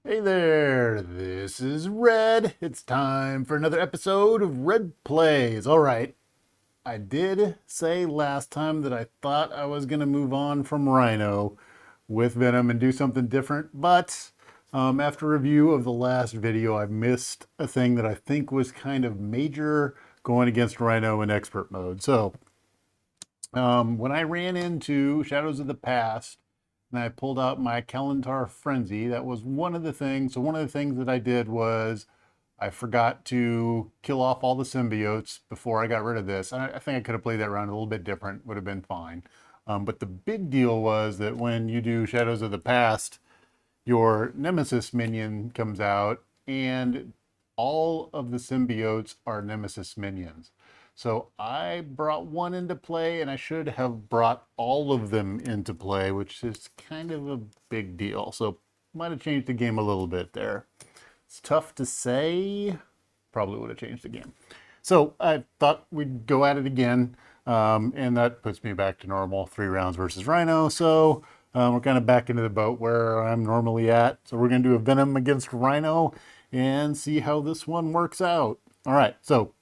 Hey there, this is Red. It's time for another episode of Red Plays. All right, I did say last time that I thought I was going to move on from Rhino with Venom and do something different, but after review of the last video, I missed a thing that I think was kind of major going against Rhino in expert mode. So when I ran into Shadows of the Past and I pulled out my Kalantar Frenzy, that was one of the things. So one of the things that I did was I forgot to kill off all the symbiotes before I got rid of this. I think I could have played that round a little bit different, would have been fine. But the big deal was that when you do Shadows of the Past, your Nemesis minion comes out and all of the symbiotes are Nemesis minions. So I brought one into play and I should have brought all of them into play, which is kind of a big deal. So might have changed the game a little bit there. It's tough to say. Probably would have changed the game. So I thought we'd go at it again. And that puts me back to normal 3 rounds versus Rhino. So we're kind of back into the boat where I'm normally at. So we're going to do a Venom against Rhino and see how this one works out. All right, so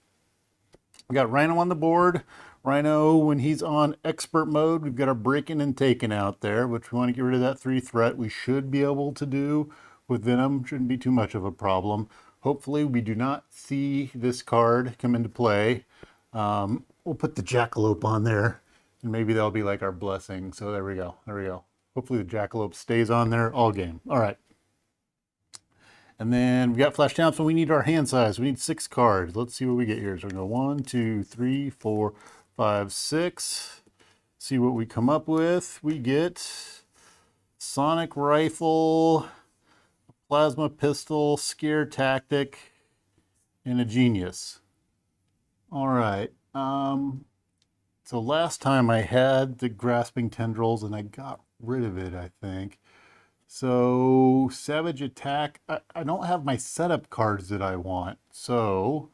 we got Rhino on the board. Rhino, when he's on expert mode, we've got our breaking and taking out there, which we want to get rid of that 3 threat. We should be able to do with Venom. Shouldn't be too much of a problem. Hopefully we do not see this card come into play. We'll put the Jackalope on there, and maybe that'll be like our blessing. So there we go. There we go. Hopefully the Jackalope stays on there all game. All right. And then we got Flash Town, so we need our hand size. We need 6 cards. Let's see what we get here. So we're going to go 1, 2, 3, 4, 5, 6. See what we come up with. We get Sonic Rifle, Plasma Pistol, Scare Tactic, and a Genius. All right. So last time I had the Grasping Tendrils and I got rid of it, I think. So Savage Attack, I don't have my setup cards that I want. So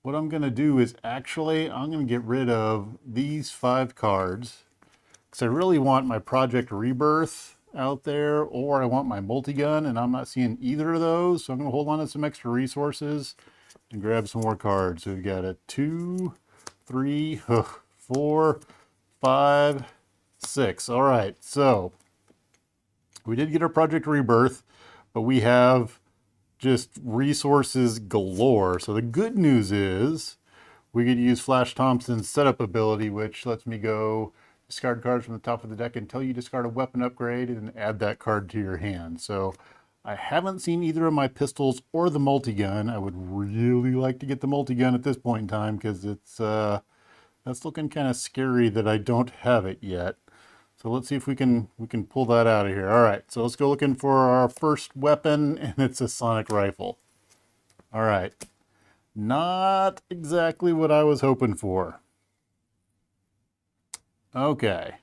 what I'm going to do is actually, I'm going to get rid of these 5 cards because I really want my Project Rebirth out there, or I want my multi-gun, and I'm not seeing either of those. So I'm going to hold on to some extra resources and grab some more cards. So we've got a 2, 3, 4, 5, 6. All right, so we did get our Project Rebirth, but we have just resources galore. So the good news is we could use Flash Thompson's setup ability, which lets me go discard cards from the top of the deck until you discard a weapon upgrade and add that card to your hand. So I haven't seen either of my pistols or the multi-gun. I would really like to get the multi-gun at this point in time because it's that's looking kind of scary that I don't have it yet. So let's see if we can pull that out of here. All right, so let's go looking for our first weapon, and it's a sonic rifle. All right, not exactly what I was hoping for. Okay,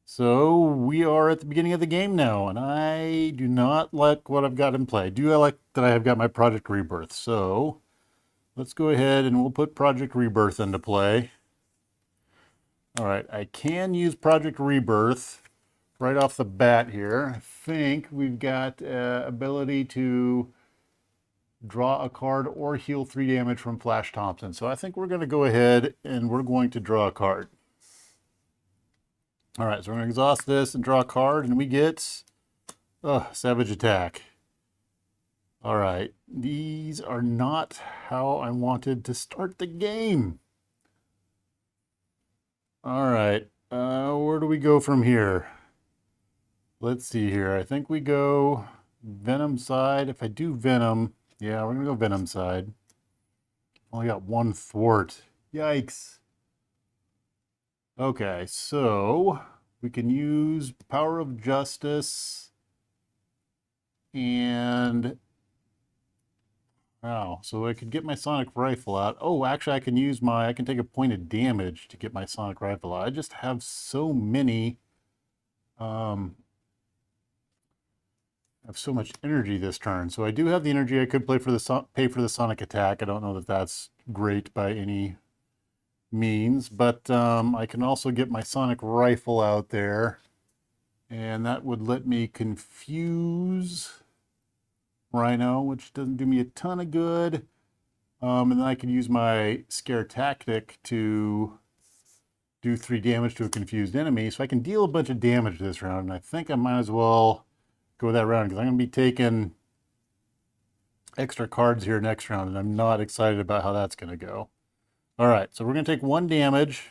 so we are at the beginning of the game now, and I do not like what I've got in play. Do I like that I have got my Project Rebirth? So let's go ahead and we'll put Project Rebirth into play. All right, I can use Project Rebirth right off the bat here. I think we've got ability to draw a card or heal 3 damage from Flash Thompson. So I think we're going to go ahead and we're going to draw a card. All right, so we're going to exhaust this and draw a card, and we get Savage Attack. All right, these are not how I wanted to start the game. All right, where do we go from here? Let's see here. I think we go Venom side. If I do Venom, yeah, we're going to go Venom side. Only got 1 thwart. Yikes. Okay, so we can use Power of Justice and wow, so I could get my sonic rifle out. Oh, actually I can take a point of damage to get my sonic rifle out. I just have so many I have so much energy this turn. So I do have the energy. I could pay for the sonic attack. I don't know that that's great by any means, but I can also get my sonic rifle out there, and that would let me confuse Rhino, which doesn't do me a ton of good. And then I can use my scare tactic to do 3 damage to a confused enemy. So I can deal a bunch of damage this round. And I think I might as well go that round because I'm going to be taking extra cards here next round. And I'm not excited about how that's going to go. All right, so we're going to take 1 damage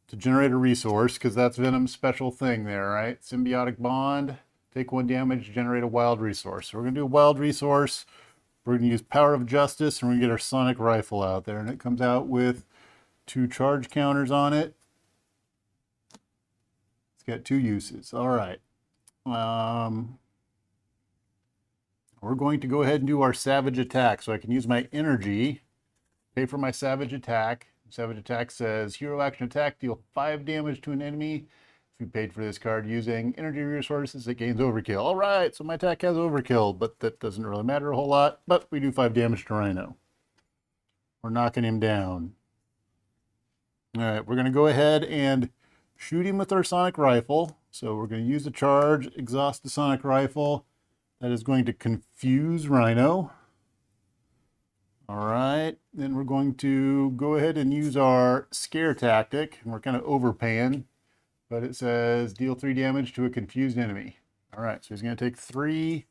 to generate a resource because that's Venom's special thing there, right? Symbiotic bond, take 1 damage, generate a wild resource. So we're going to do a wild resource. We're going to use Power of Justice, and we're going to get our sonic rifle out there. And it comes out with 2 charge counters on it. It's got 2 uses. All right. We're going to go ahead and do our savage attack. So I can use my energy, pay for my savage attack. Savage attack says hero action attack, deal 5 damage to an enemy. If you paid for this card using energy resources, it gains overkill. All right, so my attack has overkill, but that doesn't really matter a whole lot. But we do 5 damage to Rhino. We're knocking him down. All right, we're going to go ahead and shoot him with our sonic rifle. So we're going to use the charge, exhaust the sonic rifle. That is going to confuse Rhino. All right, then we're going to go ahead and use our scare tactic. And we're kind of overpaying, but it says deal 3 damage to a confused enemy. All right, so he's going to take 3.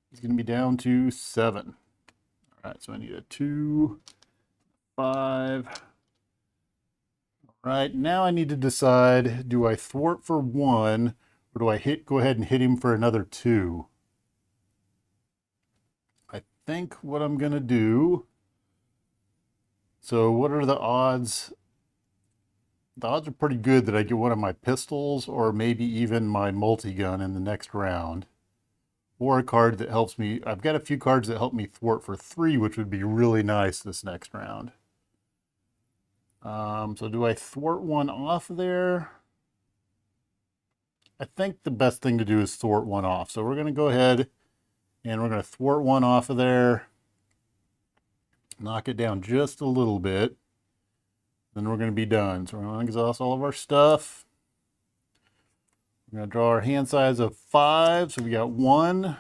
He's going to be down to 7. All right, so I need a 2, 5. All right, now I need to decide, do I thwart for 1, or do I go ahead and hit him for another 2? I think what I'm going to do, so what are the odds? The odds are pretty good that I get one of my pistols or maybe even my multi-gun in the next round. Or a card that helps me. I've got a few cards that help me thwart for 3, which would be really nice this next round. So do I thwart 1 off there? I think the best thing to do is thwart 1 off. So we're going to go ahead and we're going to thwart 1 off of there. Knock it down just a little bit. Then we're going to be done. So we're going to exhaust all of our stuff. We're going to draw our hand size of 5. So we got 1,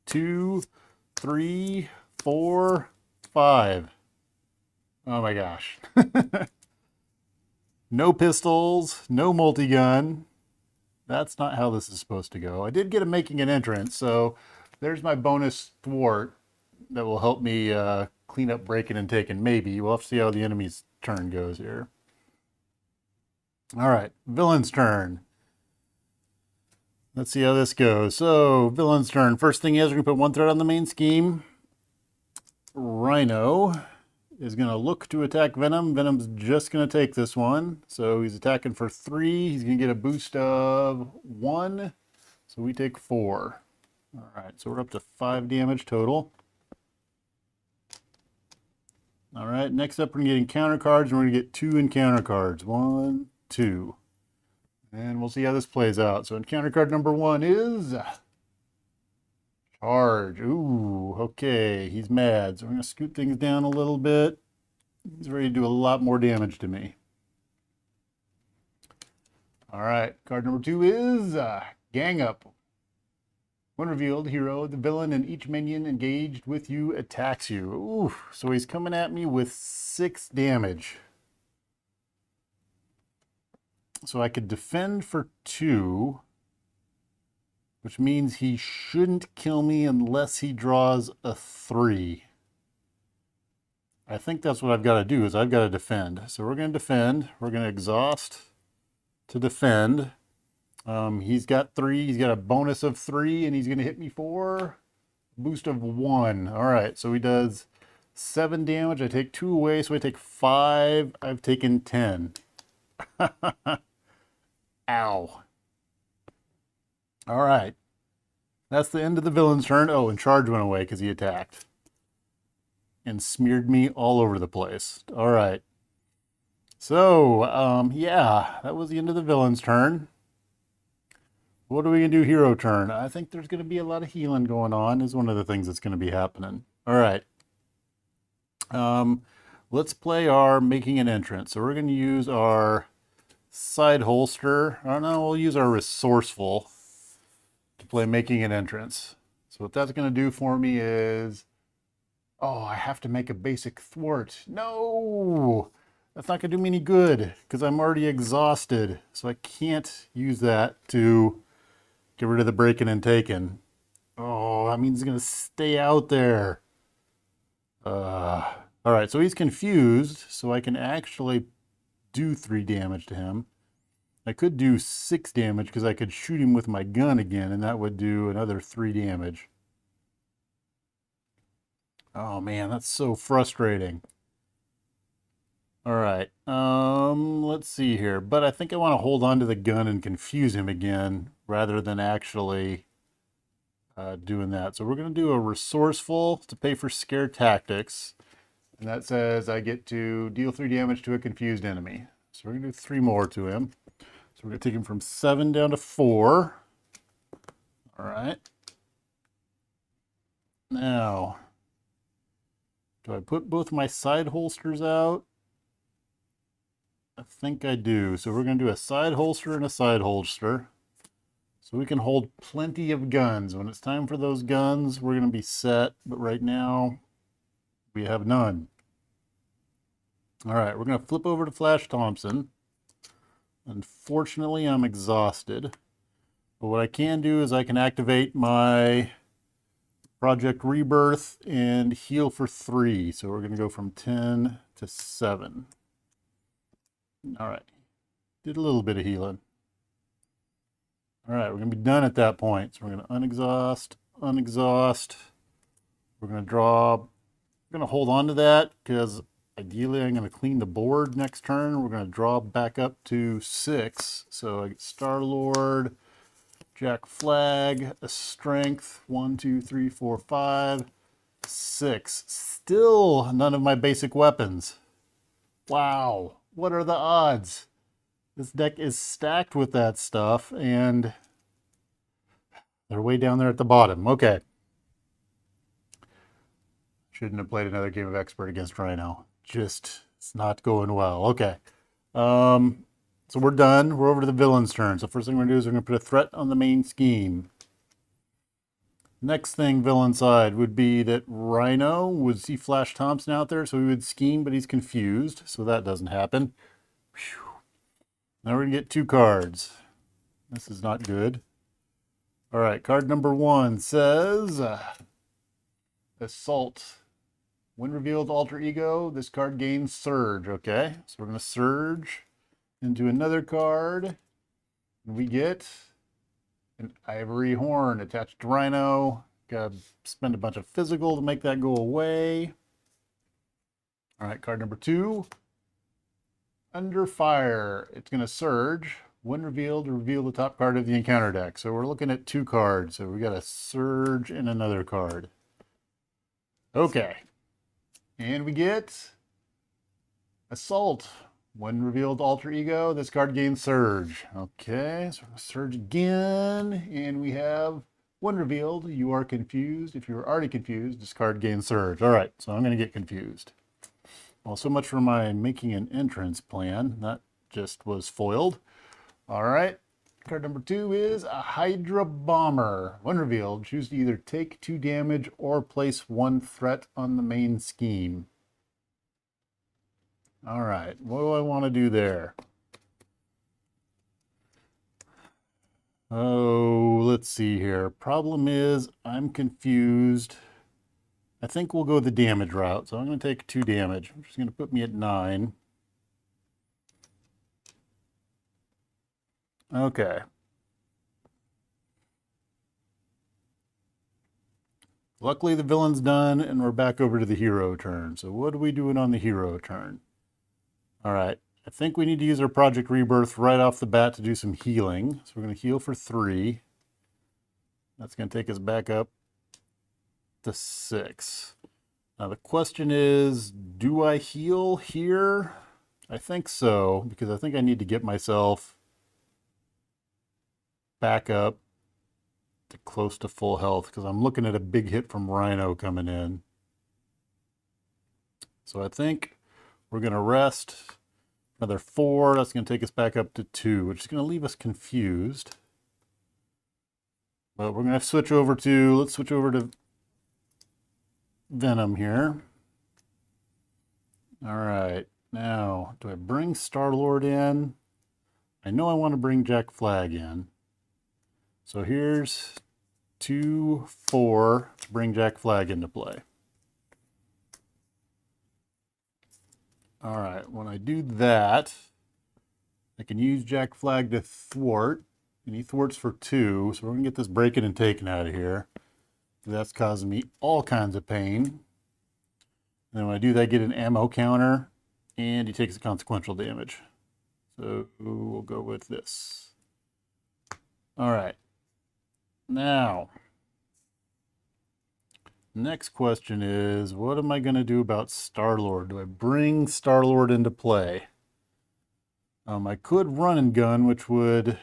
2, 3, 4, 5. Oh my gosh. No pistols, no multi-gun. That's not how this is supposed to go. I did get a making an entrance, so there's my bonus thwart that will help me clean up breaking and taking. Maybe. We'll have to see how the enemy's turn goes here. All right, villain's turn. Let's see how this goes. So, villain's turn. First thing is we're going to put 1 threat on the main scheme. Rhino is going to look to attack Venom. Venom's just going to take this one. So he's attacking for 3. He's going to get a boost of 1. So we take 4. All right, so we're up to 5 damage total. All right, next up we're going to get encounter cards, and we're going to get 2 encounter cards. 1, 2. And we'll see how this plays out. So encounter card number 1 is charge. Ooh, okay, he's mad. So we're going to scoot things down a little bit. He's ready to do a lot more damage to me. All right, card number 2 is gang up. When revealed, hero, the villain, and each minion engaged with you attacks you. Ooh, so he's coming at me with 6 damage. So I could defend for 2, which means he shouldn't kill me unless he draws a 3. I think that's what I've got to do, is I've got to defend. So we're going to defend. We're going to exhaust to defend. He's got 3. He's got a bonus of 3, and he's going to hit me for a boost of 1. All right, so he does 7 damage. I take 2 away, so I take 5. I've taken 10. Ow. All right. That's the end of the villain's turn. Oh, and charge went away because he attacked and smeared me all over the place. All right. So, yeah, that was the end of the villain's turn. What are we going to do hero turn? I think there's going to be a lot of healing going on is one of the things that's going to be happening. All right. Let's play our making an entrance. So we're going to use our side holster. I don't know, we'll use our resourceful to play making an entrance. So what that's going to do for me is, oh, I have to make a basic thwart. No, that's not going to do me any good because I'm already exhausted. So I can't use that to get rid of the breaking and taking. Oh, that means he's going to stay out there. All right, so he's confused, so I can actually do 3 damage to him. I could do 6 damage because I could shoot him with my gun again, and that would do another 3 damage. Oh man, that's so frustrating. All right, let's see here. But I think I want to hold on to the gun and confuse him again rather than actually doing that. So we're going to do a resourceful to pay for scare tactics. And that says I get to deal 3 damage to a confused enemy. So we're going to do 3 more to him. So we're going to take him from 7 down to 4. All right. Now, do I put both my side holsters out? I think I do. So we're going to do a side holster and a side holster. So we can hold plenty of guns. When it's time for those guns, we're going to be set. But right now, we have none. All right, we're going to flip over to Flash Thompson. Unfortunately, I'm exhausted. But what I can do is I can activate my Project Rebirth and heal for 3. So we're going to go from 10 to 7. All right, did a little bit of healing. All right, we're going to be done at that point. So we're going to unexhaust, unexhaust. We're going to draw. We're going to hold on to that because ideally I'm going to clean the board next turn. We're going to draw back up to 6. So I get Star-Lord, Jack Flag, a Strength, 1, 2, 3, 4, 5, 6. Still none of my basic weapons. Wow, what are the odds? This deck is stacked with that stuff, and they're way down there at the bottom. Okay. Shouldn't have played another game of Expert against Rhino. Just, it's not going well. Okay. So we're done. We're over to the villain's turn. So first thing we're going to do is we're going to put a threat on the main scheme. Next thing, villain side, would be that Rhino would see Flash Thompson out there, so he would scheme, but he's confused. So that doesn't happen. Whew. Now we're going to get 2 cards. This is not good. All right, card number 1 says Assault. When revealed alter ego, this card gains Surge. Okay, so we're going to Surge into another card. And we get an Ivory Horn attached to Rhino. Got to spend a bunch of physical to make that go away. All right, card number 2. Under Fire. It's going to Surge. When revealed, reveal the top card of the encounter deck. So we're looking at 2 cards. So we got a Surge and another card. Okay. And we get Assault. When revealed alter ego, this card gains Surge. Okay, so we're going to Surge again. And we have when revealed, you are confused. If you were already confused, this card gains Surge. All right, so I'm going to get confused. Well, so much for my making an entrance plan. That just was foiled. All right, card number 2 is a Hydra Bomber. When revealed, choose to either take 2 damage or place 1 threat on the main scheme. All right, what do I want to do there? Oh, let's see here. Problem is, I'm confused. I think we'll go the damage route. So I'm going to take 2 damage, which is going to put me at 9. Okay. Luckily, the villain's done, and we're back over to the hero turn. So what are we doing on the hero turn? All right. I think we need to use our Project Rebirth right off the bat to do some healing. So we're going to heal for 3. That's going to take us back up to 6. Now the question is, do I heal here? I think so, because I think I need to get myself back up to close to full health, because I'm looking at a big hit from Rhino coming in. So I think we're going to rest another 4. That's going to take us back up to 2, which is going to leave us confused. But we're going to switch over to, let's switch over to Venom here. All right. Now, do I bring Star-Lord in? I know I want to bring Jack Flag in. So here's 2-4 to bring Jack Flag into play. All right, when I do that, I can use Jack Flag to thwart, and he thwarts for 2, so we're gonna get this breaking and taken out of here. That's causing me all kinds of pain. And then when I do that, I get an ammo counter, and he takes a consequential damage. So we'll go with this. All right. Now, next question is, what am I going to do about Star-Lord? Do I bring Star-Lord into play? I could run and gun, which would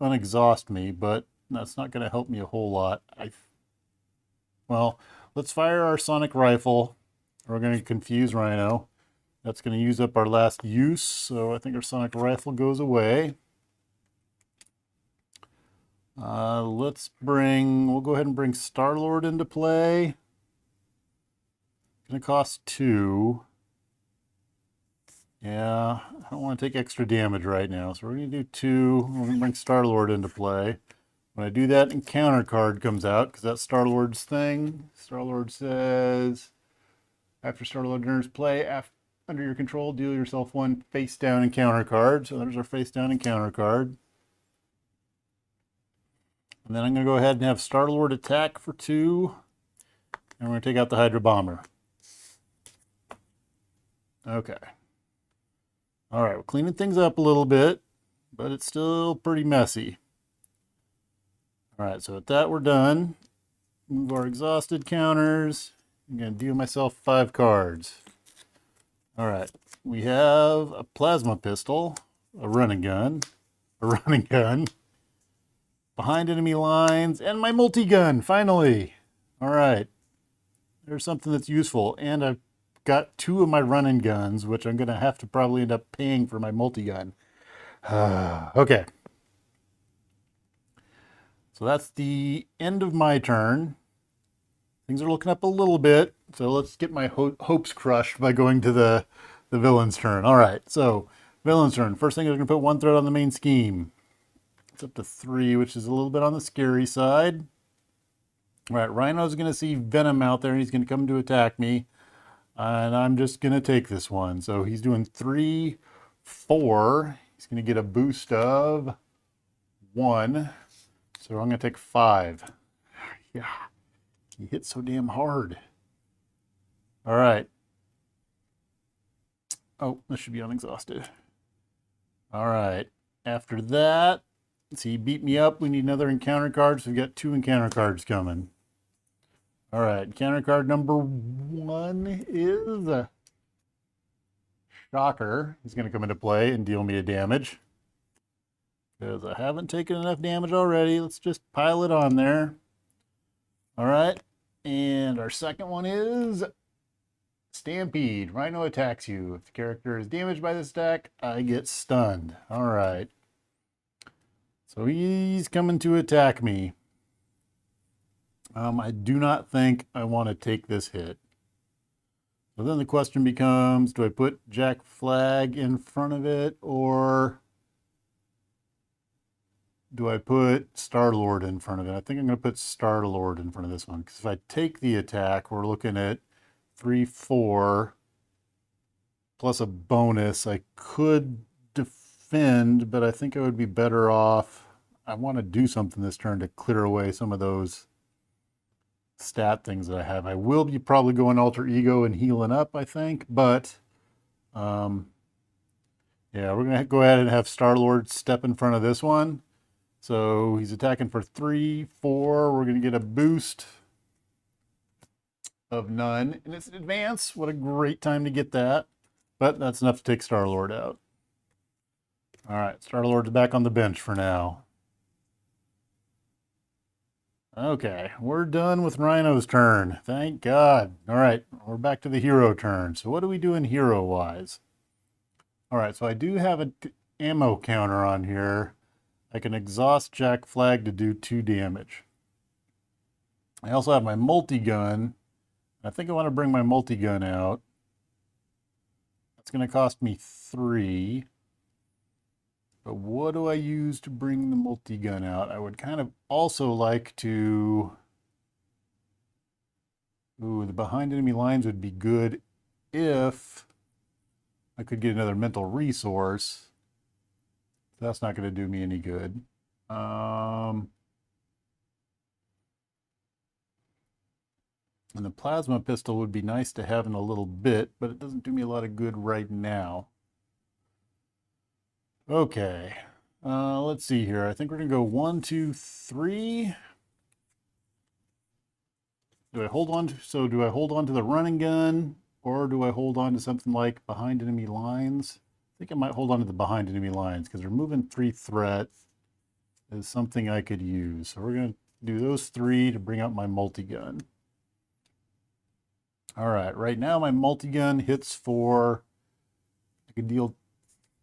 unexhaust me, but that's not going to help me a whole lot. Well, let's fire our sonic rifle. We're going to confuse Rhino. That's going to use up our last use, so I think our sonic rifle goes away. We'll go ahead and bring Star-Lord into play. It's going to cost 2. Yeah, I don't want to take extra damage right now, so we're going to do 2. We're going to bring Star-Lord into play. When I do that, encounter card comes out, because that's Star-Lord's thing. Star-Lord says, after Star-Lord enters play, under your control, deal yourself 1 face-down encounter card. So there's our face-down encounter card. And then I'm going to go ahead and have Star-Lord attack for 2. And we're going to take out the Hydra Bomber. Okay. All right, we're cleaning things up a little bit, but it's still pretty messy. All right, so with that, we're done. Move our exhausted counters. I'm going to deal myself 5 cards. All right, we have a plasma pistol, a running gun, behind enemy lines, and my multi-gun, finally. All right, there's something that's useful, and I've got 2 of my running guns, which I'm going to have to probably end up paying for my multi-gun. Okay. So that's the end of my turn. Things are looking up a little bit, so let's get my hopes crushed by going to the villain's turn. All right, so villain's turn. First thing is going to put 1 threat on the main scheme. It's up to 3, which is a little bit on the scary side. All right, Rhino's going to see Venom out there, and he's going to come to attack me. And I'm just going to take this one. So he's doing 3, 4. He's going to get a boost of 1. So I'm going to take 5. Yeah, he hit so damn hard. All right. Oh, this should be unexhausted. All right. After that, see, he beat me up. We need another encounter card, so we've got 2 encounter cards coming. All right, encounter card number 1 is a Shocker. He's going to come into play and deal me a damage. Because I haven't taken enough damage already. Let's just pile it on there. All right, and our second one is Stampede. Rhino attacks you. If the character is damaged by this attack, I get stunned. All right. So he's coming to attack me. I do not think I want to take this hit. So then the question becomes, do I put Jack Flag in front of it, or do I put Star-Lord in front of it? I think I'm going to put Star-Lord in front of this one, because if I take the attack, we're looking at 3, 4, plus a bonus. I could defend, but I think I would be better off. I want to do something this turn to clear away some of those stat things that I have. I will be probably going alter ego and healing up, I think, but yeah, we're going to go ahead and have Star-Lord step in front of this one. So he's attacking for 3, 4. We're going to get a boost of none, and it's an advance. What a great time to get that. But that's enough to take Star-Lord out. All right, Star-Lord's back on the bench for now. Okay, we're done with Rhino's turn. Thank God. All right, we're back to the hero turn. So what are we doing hero-wise? All right, so I do have an ammo counter on here. I can exhaust Jack Flag to do 2 damage. I also have my multi-gun. I think I want to bring my multi-gun out. That's going to cost me 3. But what do I use to bring the multi-gun out? I would kind of also like to... Ooh, the behind enemy lines would be good if I could get another mental resource. That's not going to do me any good. And the plasma pistol would be nice to have in a little bit, but it doesn't do me a lot of good right now. Okay. Let's see here. I think we're going to go 1, 2, 3. Do I hold on to the running gun, or do I hold on to something like behind enemy lines? I think I might hold on to the behind enemy lines because removing 3 threat is something I could use. So we're going to do those 3 to bring out my multi-gun. All right, right now my multi-gun hits for, I can deal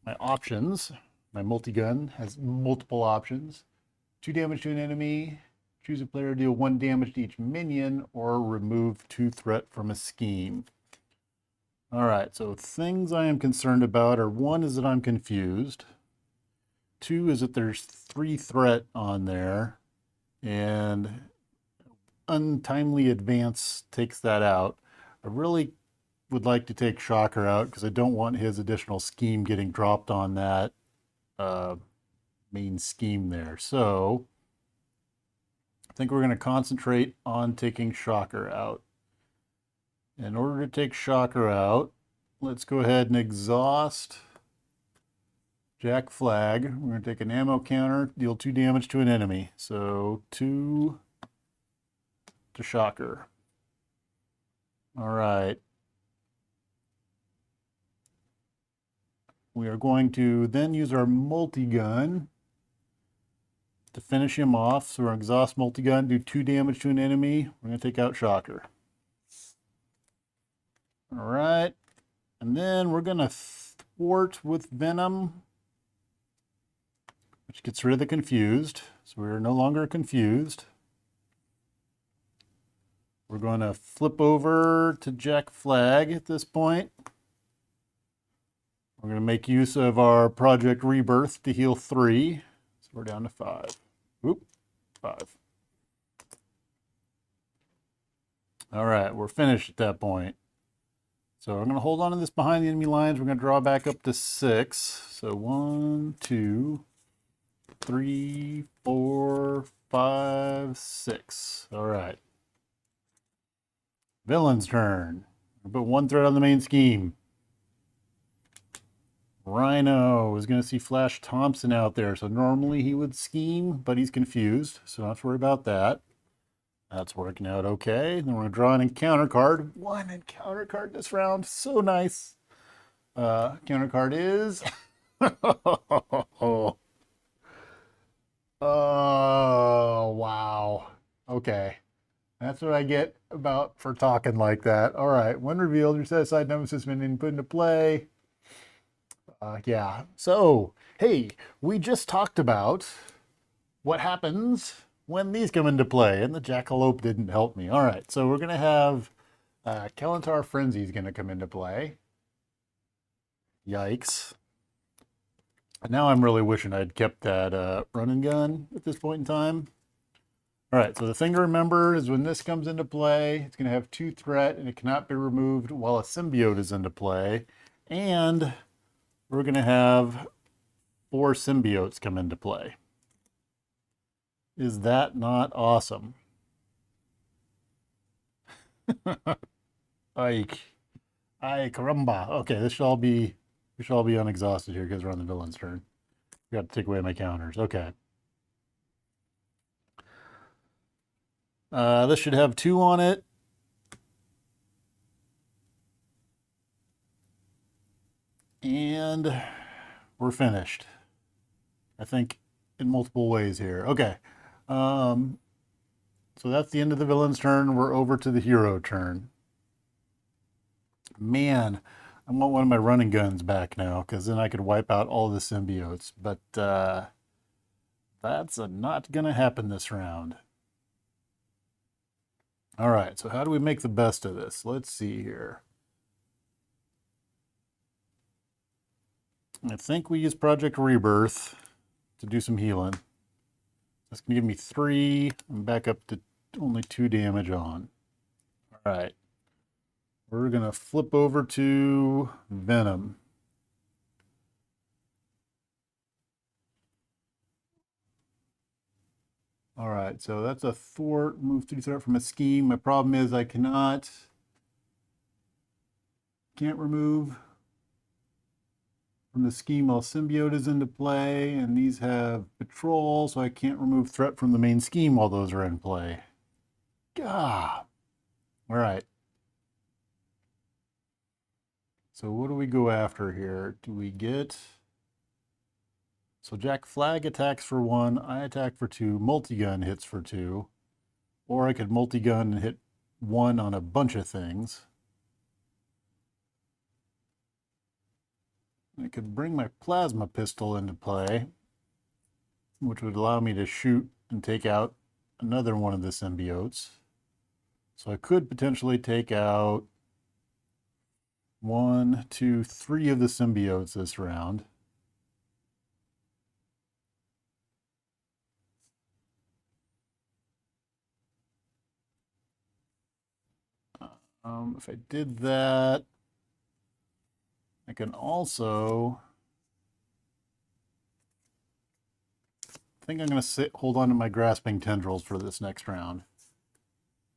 my options. My multi-gun has multiple options. 2 damage to an enemy, choose a player to deal 1 damage to each minion, or remove 2 threat from a scheme. All right, so things I am concerned about are, 1 is that I'm confused. 2 is that there's 3 threat on there, and untimely advance takes that out. I really would like to take Shocker out because I don't want his additional scheme getting dropped on that main scheme there. So I think we're going to concentrate on taking Shocker out. In order to take Shocker out, let's go ahead and exhaust Jack Flag. We're going to take an ammo counter, deal 2 damage to an enemy. So 2 to Shocker. All right. We are going to then use our multi-gun to finish him off. So we're going to exhaust multi-gun, do 2 damage to an enemy. We're going to take out Shocker. All right. And then we're going to thwart with Venom, which gets rid of the confused. So we're no longer confused. We're going to flip over to Jack Flag at this point. We're going to make use of our Project Rebirth to heal 3. So we're down to 5. Oop, 5. All right, we're finished at that point. So I'm going to hold on to this behind the enemy lines. We're going to draw back up to 6. So 1, 2, 3, 4, 5, 6. All right. Villain's turn. I'll put 1 threat on the main scheme. Rhino is going to see Flash Thompson out there. So normally he would scheme, but he's confused. So don't have to worry about that. That's working out okay. Then we're going to draw an encounter card. 1 encounter card this round. So nice. Counter card is... Oh, wow. Okay. That's what I get for talking like that. All right. When revealed, your set-aside Nemesis minion put into play. Yeah. So, hey, we just talked about what happens when these come into play, and the Jackalope didn't help me. All right. So we're going to have Kelantar Frenzy is going to come into play. Yikes. Now I'm really wishing I'd kept that run and gun at this point in time. All right, so the thing to remember is when this comes into play, it's going to have 2 threat, and it cannot be removed while a symbiote is into play. And we're going to have 4 symbiotes come into play. Is that not awesome? Ay caramba. Okay, this should all be unexhausted here because we're on the villain's turn. We got to take away my counters. Okay. This should have 2 on it. And we're finished. I think in multiple ways here. Okay. So that's the end of the villain's turn. We're over to the hero turn. Man, I want one of my running guns back now, because then I could wipe out all the symbiotes. But That's not going to happen this round. All right, so how do we make the best of this? Let's see here. I think we use Project Rebirth to do some healing. That's going to give me 3. I'm back up to only 2 damage on. All right. We're going to flip over to Venom. All right, so that's a thwart. Move 3 threat from a scheme. My problem is I can't remove from the scheme while symbiote is into play, and these have patrol, so I can't remove threat from the main scheme while those are in play. Gah. All right. So what do we go after here? Do we get... So Jack Flag attacks for 1, I attack for 2, multi-gun hits for 2, or I could multi-gun and hit 1 on a bunch of things. I could bring my plasma pistol into play, which would allow me to shoot and take out another one of the symbiotes. So I could potentially take out 1, 2, 3 of the symbiotes this round. If I did that, I can also... I think I'm going to hold on to my grasping tendrils for this next round.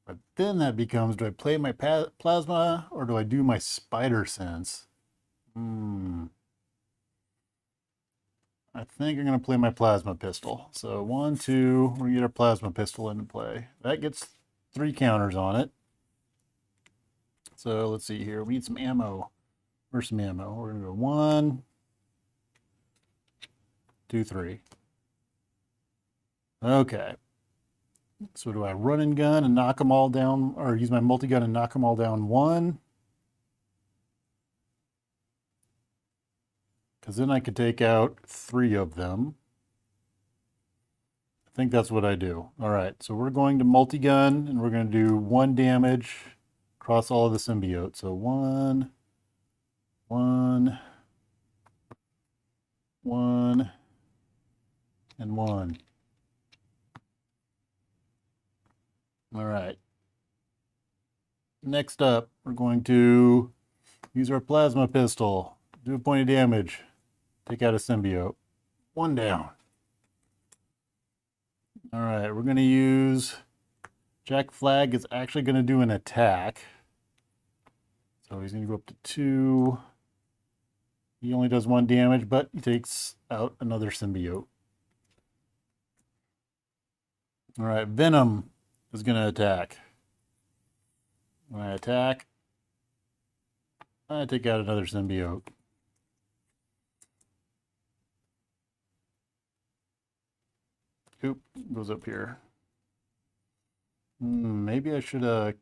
But then that becomes, do I play my plasma or do I do my spider sense? I think I'm going to play my plasma pistol. So 1, 2, we're going to get our plasma pistol into play. That gets 3 counters on it. So let's see here. We need some ammo. Where's some ammo? We're going to go 1, 2, 3. Okay. So do I run and gun and knock them all down, or use my multi-gun and knock them all down 1? Because then I could take out 3 of them. I think that's what I do. All right, so we're going to multi-gun, and we're going to do 1 damage across all of the symbiotes. So 1, 1, 1, and 1. All right. Next up, we're going to use our plasma pistol. Do a point of damage. Take out a symbiote. 1 down. All right, we're going to use... Jack Flag is actually going to do an attack. So he's going to go up to 2. He only does 1 damage, but he takes out another symbiote. All right, Venom is going to attack. When I attack, I take out another symbiote. Oop, goes up here. Maybe I should have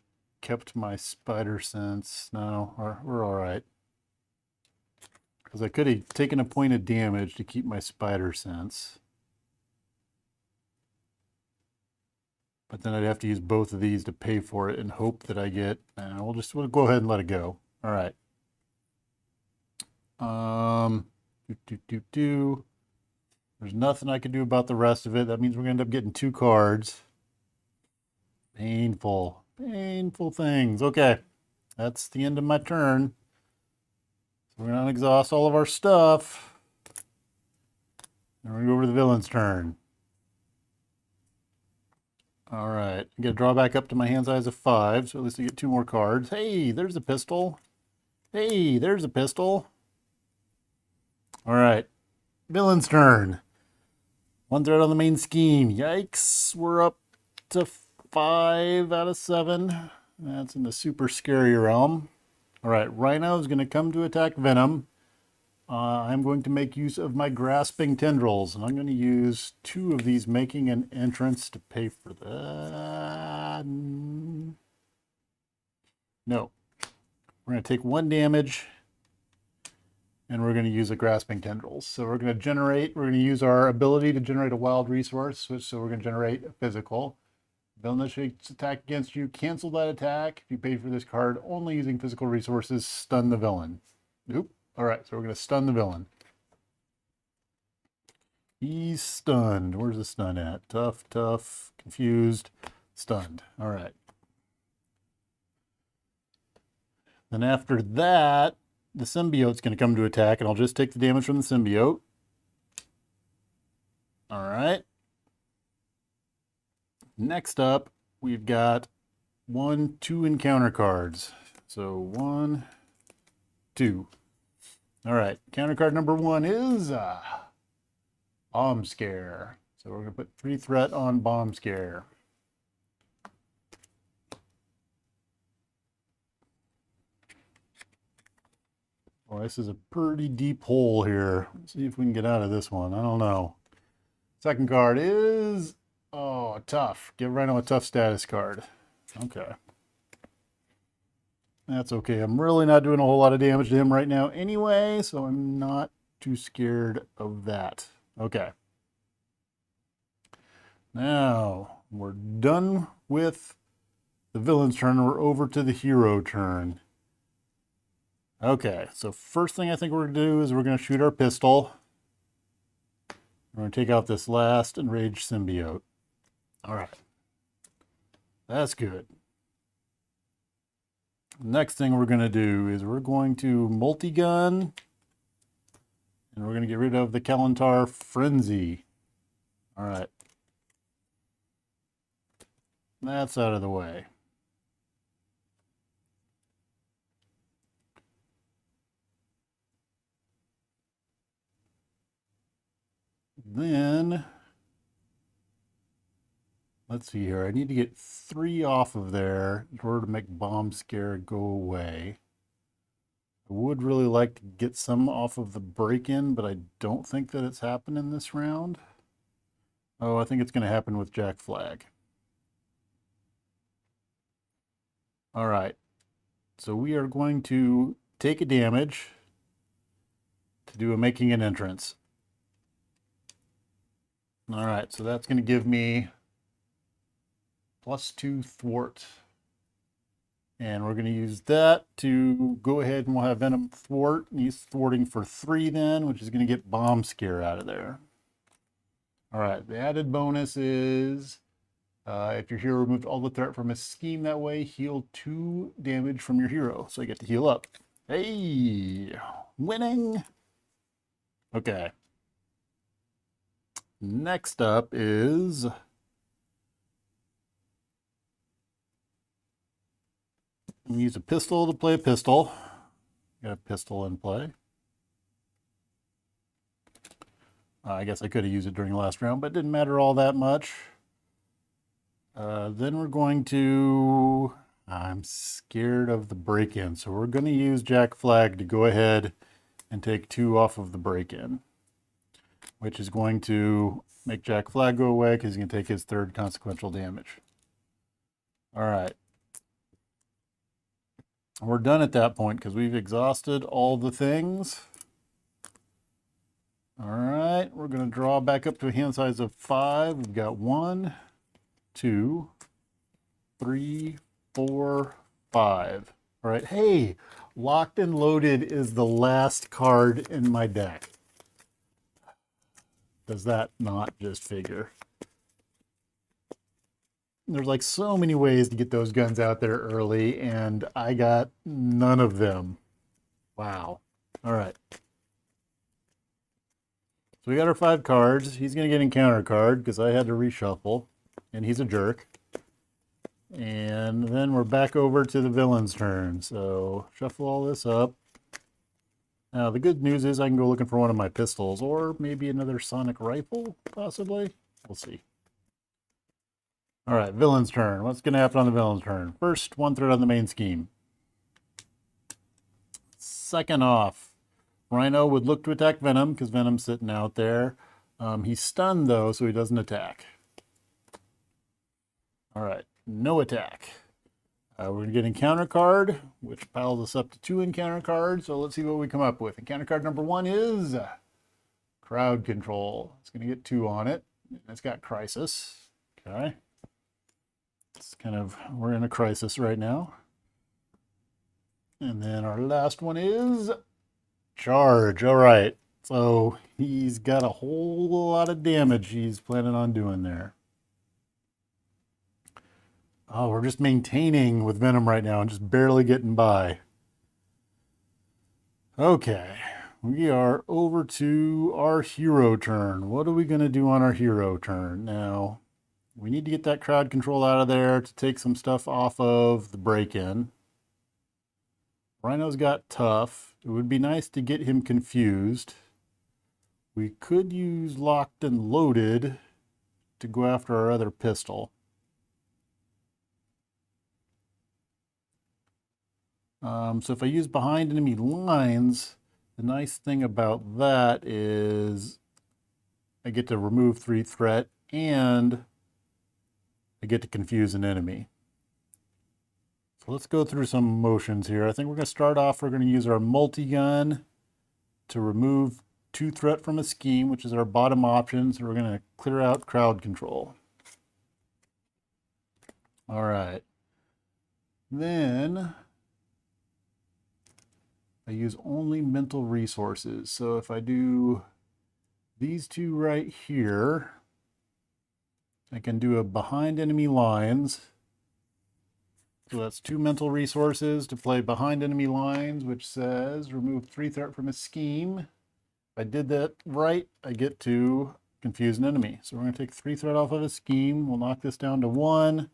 kept my spider sense. No, we're all right. Because I could have taken a point of damage to keep my spider sense. But then I'd have to use both of these to pay for it and hope that I get... we'll go ahead and let it go. All right. There's nothing I can do about the rest of it. That means we're going to end up getting 2 cards. Painful. Painful things. Okay. That's the end of my turn. So we're going to exhaust all of our stuff. And we're going to go over to the villain's turn. All right. I get a draw back up to my hand size of 5, so at least I get 2 more cards. Hey, there's a pistol. Hey, there's a pistol. All right. Villain's turn. 1 threat on the main scheme. Yikes. We're up to 5 out of 7. That's in the super scary realm. All right. Rhino is going to come to attack Venom. I'm going to make use of my grasping tendrils, and I'm going to use 2 of these making an entrance to pay for that. No. We're going to take 1 damage and we're going to use a grasping tendrils. So we're going to use our ability to generate a wild resource. So we're going to generate a physical. Villainous attack against you, cancel that attack. If you pay for this card only using physical resources, stun the villain. Oop. All right, so we're going to stun the villain. He's stunned. Where's the stun at? Tough, tough, confused, stunned. All right. Then after that, the symbiote's going to come to attack, and I'll just take the damage from the symbiote. All right. Next up, we've got 2 encounter cards. So 1, 2. All right. Counter card number 1 is Bomb Scare. So we're going to put 3 threat on Bomb Scare. Well, this is a pretty deep hole here. Let's see if we can get out of this one. I don't know. Second card is, oh, tough. Give Rhino a tough status card. Okay. That's okay. I'm really not doing a whole lot of damage to him right now anyway, so I'm not too scared of that. Okay. Now, we're done with the villain's turn. We're over to the hero turn. Okay, so first thing I think we're going to do is we're going to shoot our pistol. We're going to take out this last enraged symbiote. All right. That's good. Next thing we're going to do is we're going to multi-gun. And we're going to get rid of the Kalantar Frenzy. All right. That's out of the way. Then, let's see here. I need to get 3 off of there in order to make Bomb Scare go away. I would really like to get some off of the break-in, but I don't think that it's happening this round. Oh, I think it's going to happen with Jack Flag. All right. So we are going to take a damage to do a making an entrance. All right, so that's going to give me +2 thwart. And we're going to use that to go ahead and we'll have Venom thwart. And he's thwarting for 3 then, which is going to get Bomb Scare out of there. All right, the added bonus is if your hero removed all the threat from his scheme that way, heal 2 damage from your hero. So I get to heal up. Hey, winning. Okay. Next up is I'm going to use a pistol to play a pistol. Got a pistol in play. I guess I could have used it during the last round, but it didn't matter all that much. Then we're going to, I'm scared of the break-in, so we're going to use Jack Flag to go ahead and take 2 off of the break-in, which is going to make Jack Flag go away because he's going to take his 3rd consequential damage. All right. We're done at that point because we've exhausted all the things. All right, we're going to draw back up to a hand size of 5. We've got 1, 2, 3, 4, 5. All right, hey, Locked and Loaded is the last card in my deck. Does that not just figure? There's like so many ways to get those guns out there early, and I got none of them. Wow. All right. So we got our 5 cards. He's going to get encounter card because I had to reshuffle, and he's a jerk. And then we're back over to the villain's turn. So shuffle all this up. Now the good news is I can go looking for one of my pistols, or maybe another sonic rifle, possibly. We'll see. All right, villain's turn. What's going to happen on the villain's turn? First, 1 threat on the main scheme. Second off, Rhino would look to attack Venom because Venom's sitting out there. He's stunned though, so he doesn't attack. All right, no attack. We're going to get encounter card, which piles us up to 2 encounter cards. So let's see what we come up with. Encounter card number 1 is crowd control. It's going to get 2 on it. It's got crisis. Okay. It's kind of, we're in a crisis right now. And then our last one is charge. All right. So he's got a whole lot of damage he's planning on doing there. Oh, we're just maintaining with Venom right now and just barely getting by. Okay, we are over to our hero turn. What are we going to do on our hero turn? Now, we need to get that crowd control out of there to take some stuff off of the break-in. Rhino's got tough. It would be nice to get him confused. We could use locked and loaded to go after our other pistol. So if I use behind enemy lines, the nice thing about that is I get to remove 3 threat and I get to confuse an enemy. So let's go through some motions here. I think we're going to start off, we're going to use our multi-gun to remove 2 threat from a scheme, which is our bottom option. So we're going to clear out crowd control. All right. Then I use only mental resources. So if I do these 2 right here, I can do a behind enemy lines. So that's 2 mental resources to play behind enemy lines, which says remove 3 threat from a scheme. If I did that right, I get to confuse an enemy. So we're going to take 3 threat off of a scheme. We'll knock this down to 1.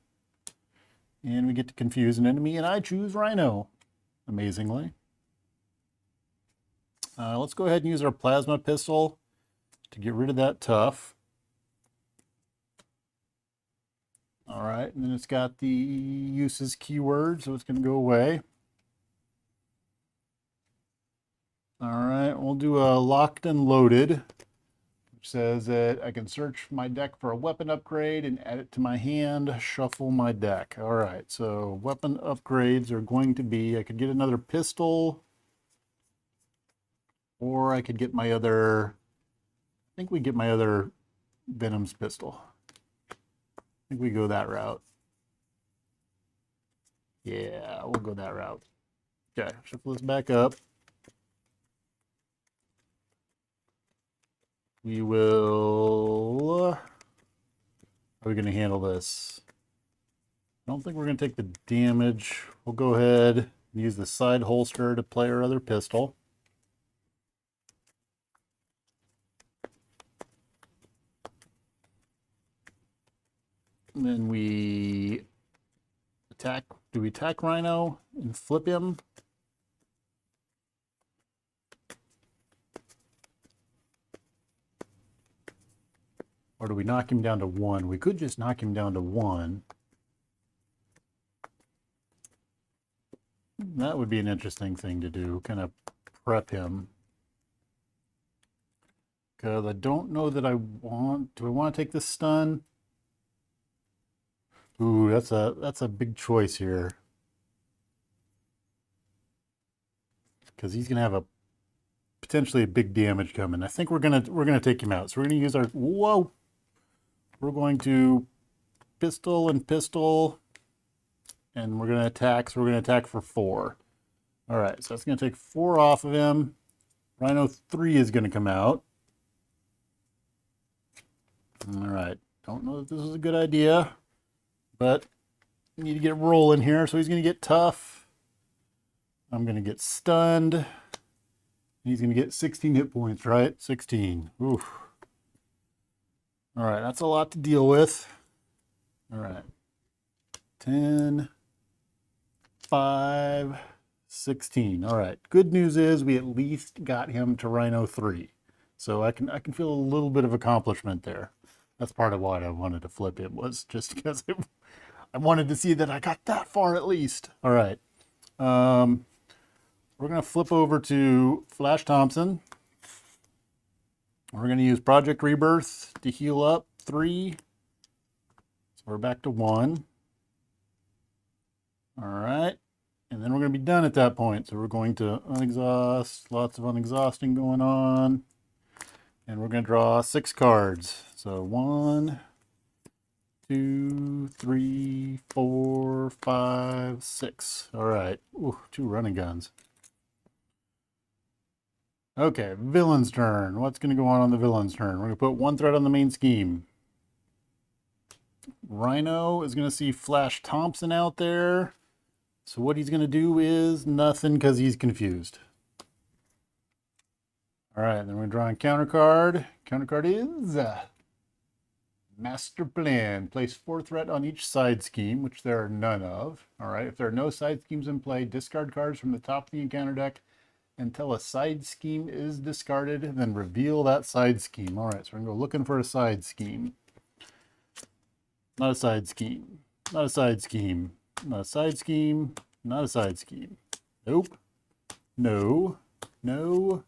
And we get to confuse an enemy, and I choose Rhino, amazingly. Let's go ahead and use our plasma pistol to get rid of that tough. All right, and then it's got the uses keyword, so it's going to go away. All right, we'll do a locked and loaded, which says that I can search my deck for a weapon upgrade and add it to my hand, shuffle my deck. All right, so weapon upgrades are going to be, I could get another pistol, or I could get my other, I think we get my other Venom's pistol. I think we go that route. Yeah, we'll go that route. Okay, shuffle this back up. We will, how are we going to handle this? I don't think we're going to take the damage. We'll go ahead and use the side holster to play our other pistol. And then we attack. Do we attack Rhino and flip him? Or do we knock him down to 1? We could just knock him down to 1. That would be an interesting thing to do, kind of prep him. Because I don't know that I want, do I want to take this stun? Ooh, that's a big choice here. Because he's gonna have a potentially a big damage coming. I think we're gonna take him out. So we're gonna use our whoa. We're going to pistol and pistol, and we're gonna attack. So we're gonna attack for 4. All right, so that's gonna take 4 off of him. Rhino 3 is gonna come out. All right, don't know if this is a good idea, but we need to get rolling here. So he's gonna get tough. I'm gonna get stunned. He's gonna get 16 hit points, right? 16. Oof. All right, that's a lot to deal with. All right. 10, 5, 16. All right. Good news is we at least got him to Rhino 3. So I can feel a little bit of accomplishment there. That's part of why I wanted to flip him, was just because I wanted to see that I got that far at least. All right. We're going to flip over to Flash Thompson. We're going to use Project Rebirth to heal up 3. So we're back to 1. All right. And then we're going to be done at that point. So we're going to unexhaust, lots of unexhausting going on. And we're going to draw 6 cards. So 1, 2, 3, 4, 5, 6. All right. Ooh, 2 running guns. Okay, villain's turn. What's going to go on the villain's turn? We're going to put 1 threat on the main scheme. Rhino is going to see Flash Thompson out there. So what he's going to do is nothing because he's confused. All right, then we're going to draw a counter card. Counter card is Master Plan. Place 4 threat on each side scheme, which there are none of. All right, if there are no side schemes in play, discard cards from the top of the encounter deck until a side scheme is discarded, and then reveal that side scheme. All right, so we're going to go looking for a side scheme. Not a side scheme. Not a side scheme. Not a side scheme. Not a side scheme. Nope. No. No.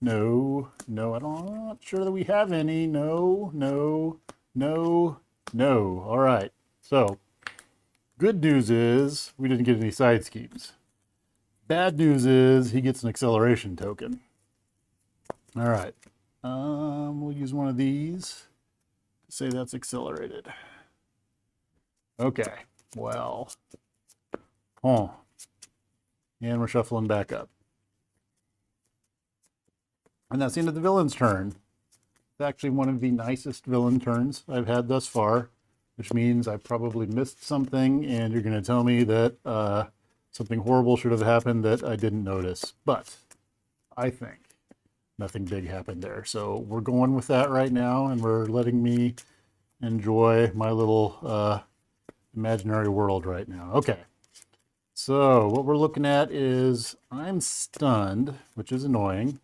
No. No. I'm not sure that we have any. No. No. No. No. All right. So, good news is we didn't get any side schemes. Bad news is he gets an acceleration token. All right. We'll use one of these to say that's accelerated. Okay. Well. Oh. And we're shuffling back up. And that's the end of the villain's turn. It's actually one of the nicest villain turns I've had thus far, which means I probably missed something, and you're going to tell me that something horrible should have happened that I didn't notice. But I think nothing big happened there. So we're going with that right now, and we're letting me enjoy my little imaginary world right now. Okay. So what we're looking at is I'm stunned, which is annoying.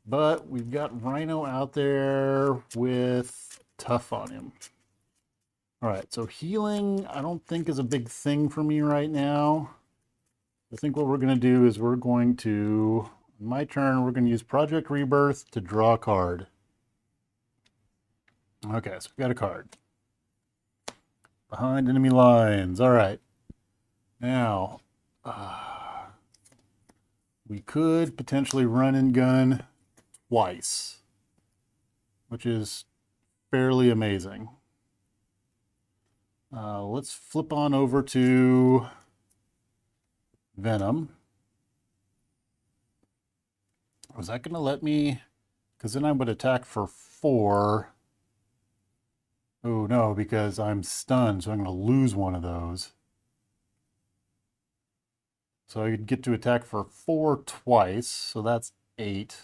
But we've got Rhino out there with tough on him. All right, so healing I don't think is a big thing for me right now. I think what we're going to do is we're going to, on my turn, we're going to use Project Rebirth to draw a card. Okay, so we've got a card. Behind enemy lines. All right. Now, we could potentially run and gun twice, which is fairly amazing. Let's flip on over to Venom. Was that going to let me? Because then I would attack for 4. Oh, no, because I'm stunned, so I'm going to lose one of those. So I could get to attack for 4 twice, so that's 8.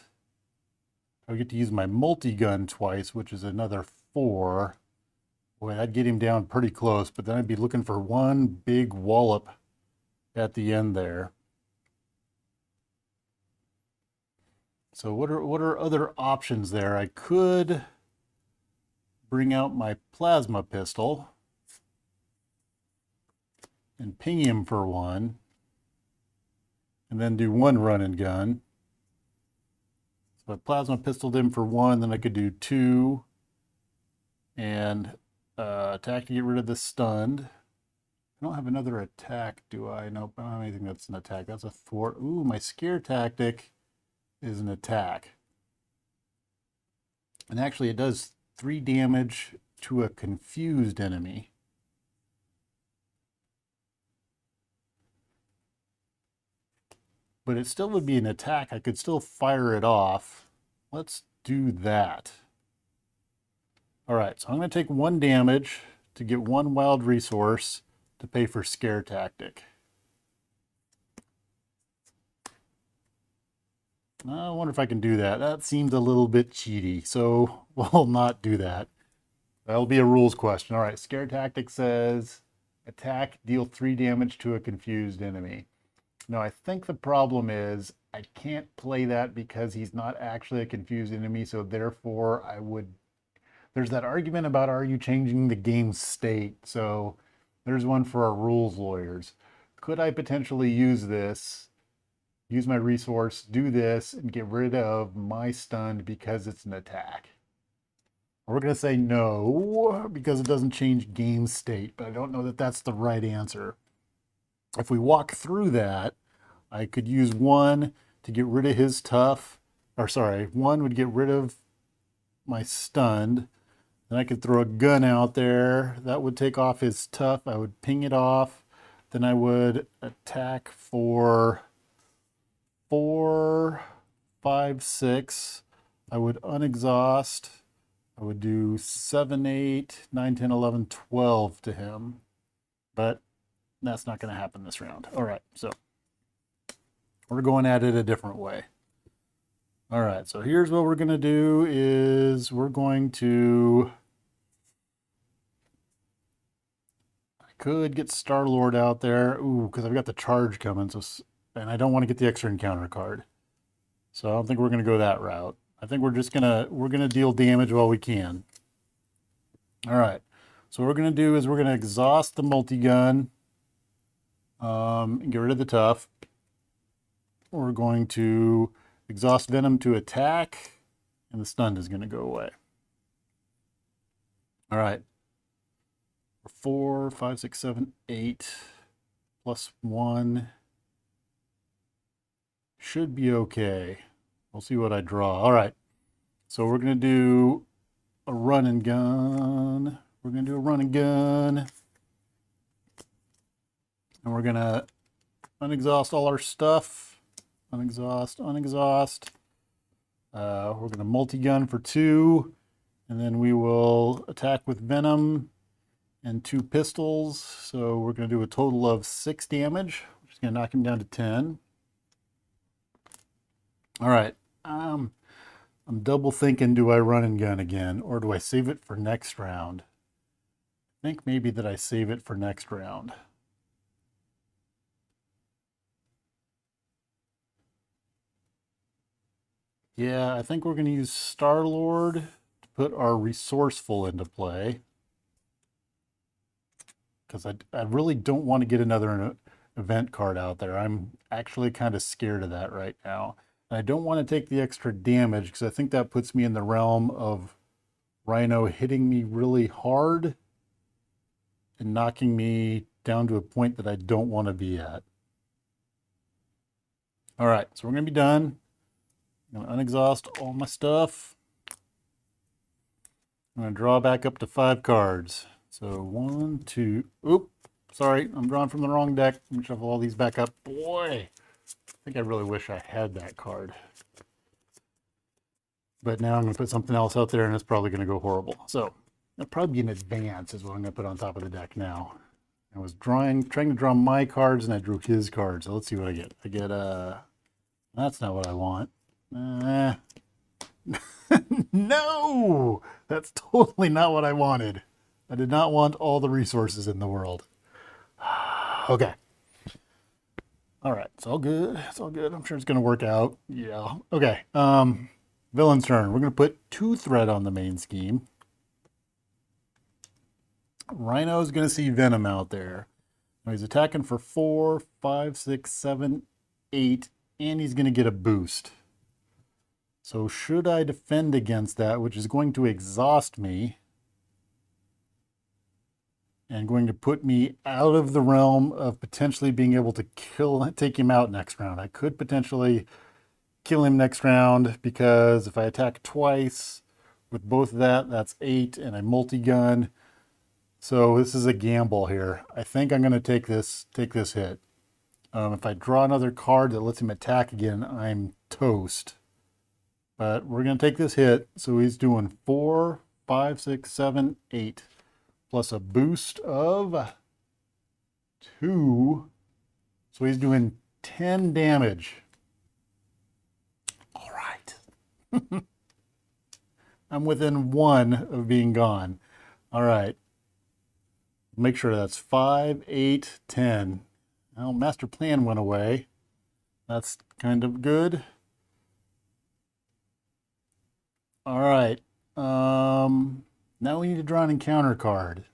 I get to use my multi-gun twice, which is another 4. Boy, that'd get him down pretty close, but then I'd be looking for one big wallop at the end there. So what are other options there? I could bring out my plasma pistol and ping him for 1, and then do 1 run and gun. So I plasma pistoled him for 1, then I could do 2 and attack to get rid of the stunned. I don't have another attack, do I? Nope, I don't have anything that's an attack. That's a thwart. Ooh, my scare tactic is an attack. And actually it does 3 damage to a confused enemy. But it still would be an attack. I could still fire it off. Let's do that. All right, so I'm going to take 1 damage to get 1 wild resource to pay for scare tactic. I wonder if I can do that. That seems a little bit cheaty, so we'll not do that. That'll be a rules question. All right, scare tactic says attack, deal 3 damage to a confused enemy. Now, I think the problem is I can't play that because he's not actually a confused enemy, so therefore I would... There's that argument about are you changing the game state? So there's one for our rules lawyers. Could I potentially use this, use my resource, do this, and get rid of my stunned because it's an attack? We're going to say no, because it doesn't change game state, but I don't know that that's the right answer. If we walk through that, I could use one to get rid of his tough, or sorry, one would get rid of my stunned. Then I could throw a gun out there. That would take off his tough. I would ping it off. Then I would attack for 4, 5, 6. I would unexhaust. I would do 7, 8, 9, 10, 11, 12 to him. But that's not going to happen this round. All right, so we're going at it a different way. All right, so here's what we're going to do is we're going to... I could get Star-Lord out there. Ooh, because I've got the charge coming, so, and I don't want to get the extra encounter card. So I don't think we're going to go that route. I think we're going to deal damage while we can. All right, so what we're going to do is we're going to exhaust the multi-gun and get rid of the tough. We're going to exhaust Venom to attack, and the stun is going to go away. All right. 4, 5, 6, 7, 8 plus 1 should be okay. We'll see what I draw. All right. So we're going to do a run and gun. We're going to do a run and gun. And we're going to unexhaust all our stuff. Unexhaust, unexhaust. We're going to multi-gun for 2. And then we will attack with Venom and 2 pistols. So we're going to do a total of 6 damage, which is going to knock him down to 10. All right. I'm double thinking, do I run and gun again, or do I save it for next round? I think maybe that I save it for next round. Yeah, I think we're going to use Star-Lord to put our resourceful into play. Because I really don't want to get another event card out there. I'm actually kind of scared of that right now. And I don't want to take the extra damage because I think that puts me in the realm of Rhino hitting me really hard and knocking me down to a point that I don't want to be at. All right, so we're going to be done. I'm going to unexhaust all my stuff. I'm going to draw back up to 5 cards. So 1, 2, oop, sorry, I'm drawing from the wrong deck. Let me shuffle all these back up. Boy, I think I really wish I had that card. But now I'm going to put something else out there and it's probably going to go horrible. So that'll probably be an advance is what I'm going to put on top of the deck now. I was trying to draw my cards and I drew his cards. So let's see what I get. I get, that's not what I want. No, that's totally not what I wanted. I did not want all the resources in the world. Okay. All right, it's all good. It's all good. I'm sure it's going to work out. Yeah. Okay. Villain's turn. We're going to put 2 threat on the main scheme. Rhino's going to see Venom out there. Now he's attacking for 4, 5, 6, 7, 8, and he's going to get a boost. So should I defend against that, which is going to exhaust me and going to put me out of the realm of potentially being able to take him out next round. I could potentially kill him next round because if I attack twice with both of that, that's 8 and a multi-gun. So this is a gamble here. I think I'm going to take this hit. If I draw another card that lets him attack again, I'm toast. But we're going to take this hit. So he's doing 4, 5, 6, 7, 8. Plus a boost of 2. So he's doing 10 damage. All right. I'm within 1 of being gone. All right. Make sure that's 5, 8, 10. Well, master plan went away. That's kind of good. All right. Now we need to draw an encounter card.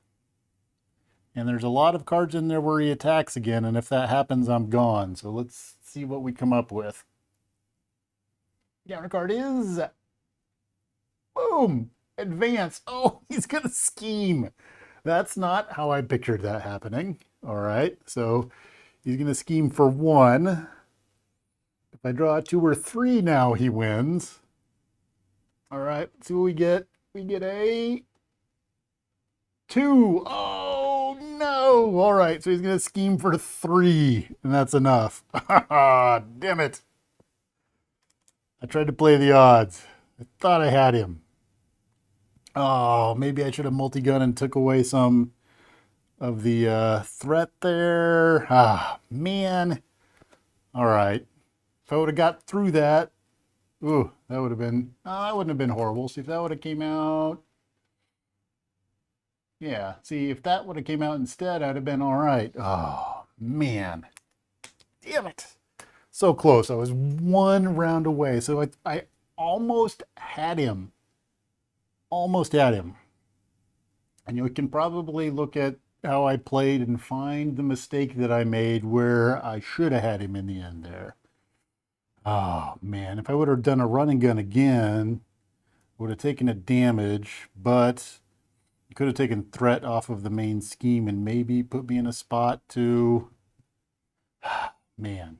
And there's a lot of cards in there where he attacks again, and if that happens, I'm gone. So let's see what we come up with. Encounter card is... Boom! Advance. Oh, he's going to scheme. That's not how I pictured that happening. All right, so He's going to scheme for 1. If I draw a 2 or 3 now, he wins. All right, let's see what we get. We get a 2. Oh, no. All right, so he's going to scheme for 3, and that's enough. Damn it. I tried to play the odds. I thought I had him. Oh, maybe I should have multi-gun and took away some of the threat there. Ah, man. All right. If I would have got through that, ooh, that would have been, that wouldn't have been horrible. See, if that would have came out, yeah. See, if that would have came out instead, I'd have been all right. Oh, man. Damn it. So close. I was 1 round away. So I almost had him. Almost had him. And you can probably look at how I played and find the mistake that I made where I should have had him in the end there. Oh, man. If I would have done a run and gun again, I would have taken a damage, but could have taken threat off of the main scheme and maybe put me in a spot to... Man.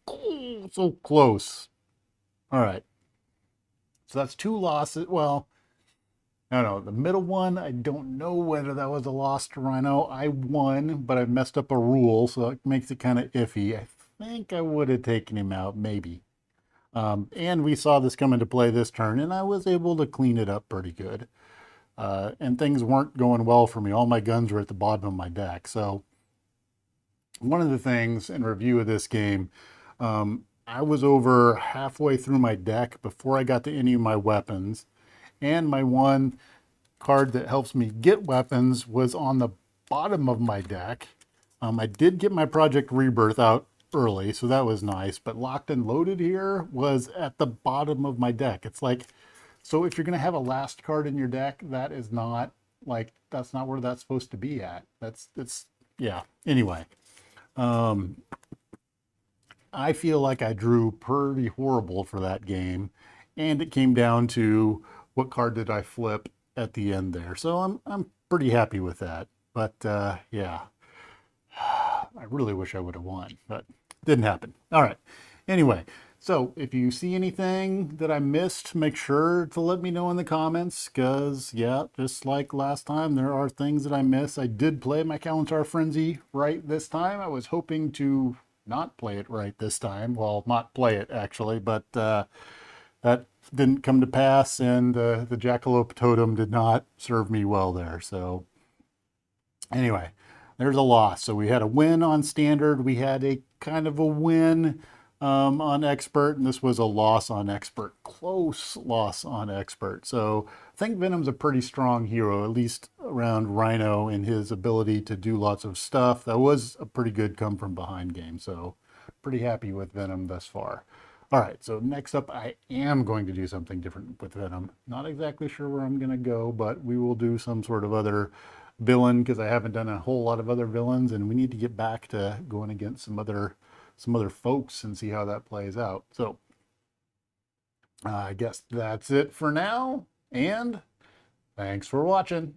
Oh, so close. All right. So that's 2 losses. Well, I don't know. The middle one, I don't know whether that was a loss to Rhino. I won, but I messed up a rule, so it makes it kind of iffy. I think I would have taken him out, maybe. And we saw this come into play this turn, and I was able to clean it up pretty good. And things weren't going well for me. All my guns were at the bottom of my deck. So one of the things in review of this game, I was over halfway through my deck before I got to any of my weapons. And my one card that helps me get weapons was on the bottom of my deck. I did get my Project Rebirth out early, so that was nice. But Locked and Loaded here was at the bottom of my deck. It's like, so if you're going to have a last card in your deck, that is not like, that's not where that's supposed to be at. Yeah. Anyway, I feel like I drew pretty horrible for that game, and it came down to what card did I flip at the end there. So I'm pretty happy with that. But yeah, I really wish I would have won, but didn't happen. All right. Anyway, so if you see anything that I missed, make sure to let me know in the comments, because yeah, just like last time, there are things that I missed. I did play my Kalantar Frenzy right this time. I was hoping to not play it right this time. Well, not play it actually, but that didn't come to pass, and the Jackalope totem did not serve me well there. So anyway, there's a loss. So we had a win on standard. We had a kind of a win on expert, and this was a loss on expert. Close loss on expert. So I think Venom's a pretty strong hero, at least around Rhino and his ability to do lots of stuff. That was a pretty good come from behind game. So pretty happy with Venom thus far. All right, so next up, I am going to do something different with Venom. Not exactly sure where I'm going to go, but we will do some sort of other villain, because I haven't done a whole lot of other villains, and we need to get back to going against some other folks and see how that plays out. So I guess that's it for now, and thanks for watching.